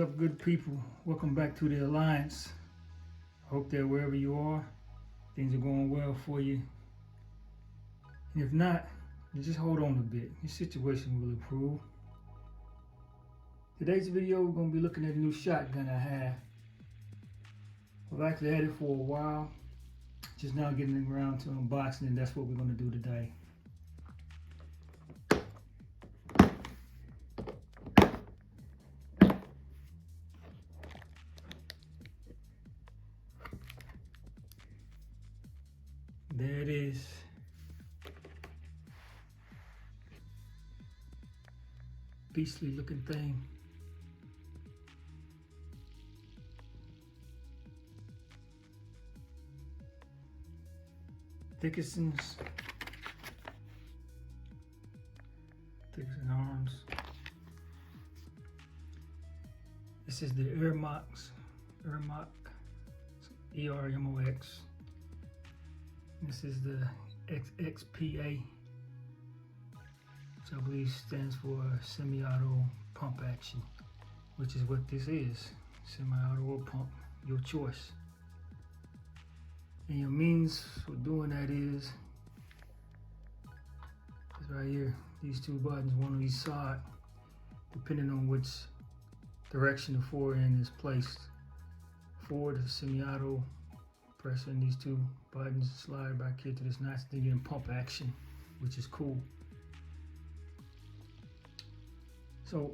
up, good people? Welcome back to the Alliance. I hope that wherever you are, things are going well for you. And if not, you just hold on a bit. Your situation will improve. Today's video, we're going to be looking at a new shotgun I have. I've actually had it for a while. Just now getting around to unboxing it. That's what we're going to do today. There it is. Beastly looking thing. Dickinson arms. This is the ERMOX, ERMOX. This is the XXPA, which I believe stands for semi-auto pump action, which is what this is, semi-auto pump, your choice. And your means for doing that is right here, these two buttons, one on each side, depending on which direction the forward end is placed. Forward is semi-auto, pressing these two buttons, slide back here to this nice thing in pump action, which is cool. So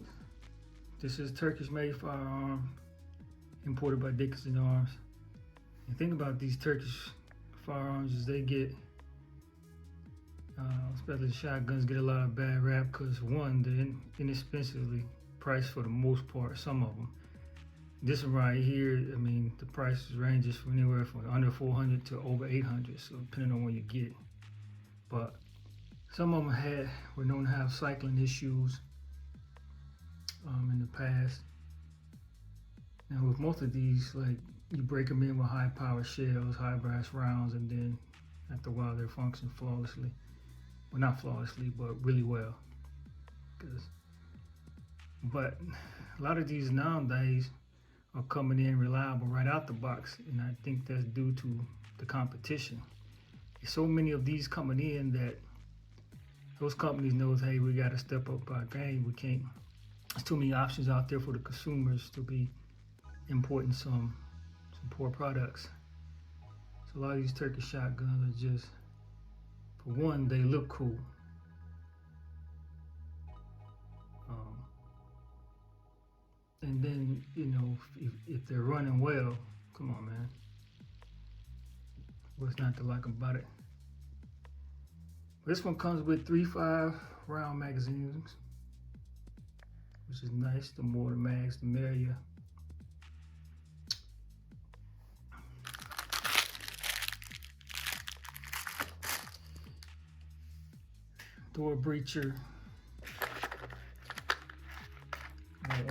this is Turkish-made firearm, imported by Dickinson Arms. The thing about these Turkish firearms is they get, especially shotguns, get a lot of bad rap because one, they're inexpensively priced for the most part, some of them. This one right here, I mean, the price ranges from anywhere from under 400 to over 800, so depending on what you get. But some of them were known to have cycling issues in the past. Now with most of these, like, you break them in with high power shells, high brass rounds, and then after a while they function flawlessly. Well, not flawlessly, but really well. But a lot of these nowadays are coming in reliable right out the box, and I think that's due to the competition. There's so many of these coming in that those companies knows, hey, we got to step up our game. We can't. There's too many options out there for the consumers to be importing some poor products. So a lot of these Turkish shotguns are just, for one, they look cool. And then, you know, if they're running well, come on, man. What's not to like about it? This one comes with 3.5 round magazines, which is nice. The more the mags, the merrier. Door breacher,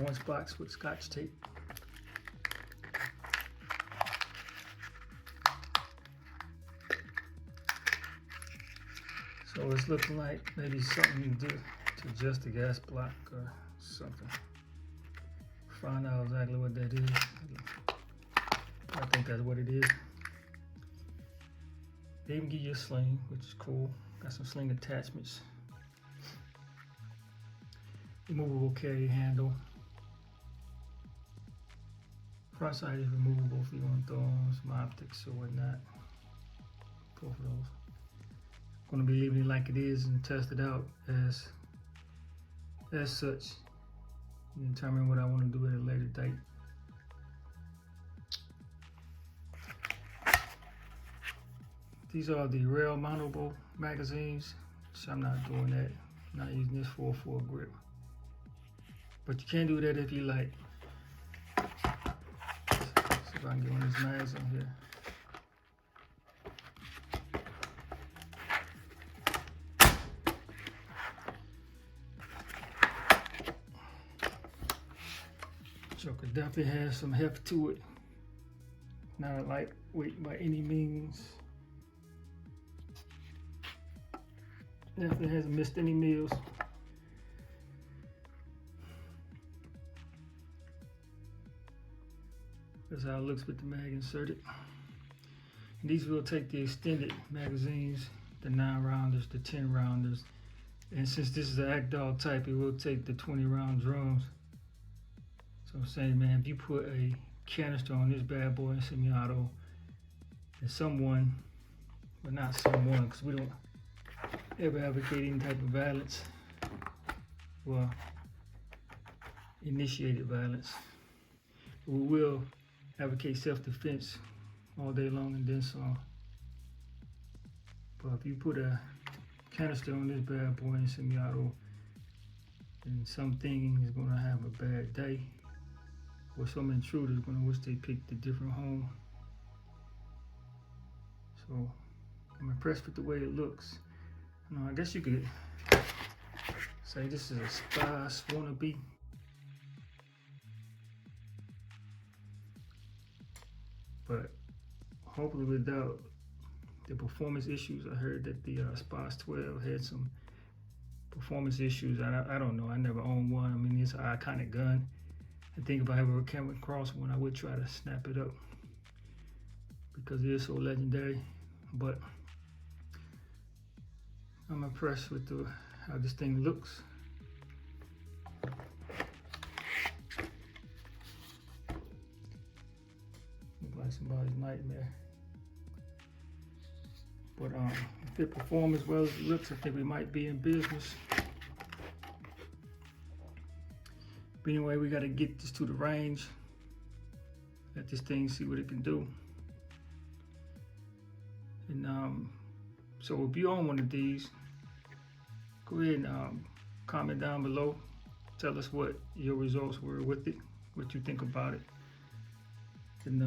orange box with Scotch tape. So it's looking like maybe something to do to adjust the gas block or something. Find out exactly what that is. I think that's what it is. They even give you a sling, which is cool. Got some sling attachments. Removable carry handle. Front side is removable if you want to throw on some optics or whatnot. Both of those. I'm going to be leaving it like it is and test it out as such. And determine what I want to do at a later date. These are the rail mountable magazines, so I'm not doing that. I'm not using this for a full grip. But you can do that if you like. See if I can get one of these mags on here. Joker definitely has some heft to it. Not a lightweight by any means. Definitely hasn't missed any meals. That's how it looks with the mag inserted. And these will take the extended magazines, the 9-rounders, the 10-rounders. And since this is an act dog type, it will take the 20-round drums. So I'm saying, man, if you put a canister on this bad boy in semi-auto, and someone, but not someone, because we don't ever advocate any type of violence, well, initiated violence. We will advocate self-defense all day long and then some. But if you put a canister on this bad boy in semi-auto, then something is gonna have a bad day, or some intruder's gonna wish they picked a different home. So I'm impressed with the way it looks. I guess you could say this is a spice wannabe. But hopefully without the performance issues. I heard that the Spice 12 had some performance issues. I don't know, I never owned one. I mean, it's an iconic gun. I think if I ever came across one, I would try to snap it up because it is so legendary. But I'm impressed with how this thing looks. Looks like somebody's nightmare. But if it performs as well as it looks, I think we might be in business. But anyway, we got to get this to the range. Let this thing see what it can do. And so if you own one of these, go ahead and comment down below. Tell us what your results were with it, what you think about it. And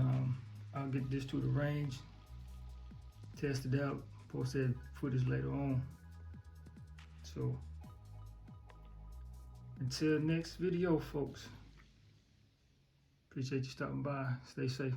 I'll get this to the range, test it out, post that footage later on. So until next video, folks, appreciate you stopping by. Stay safe.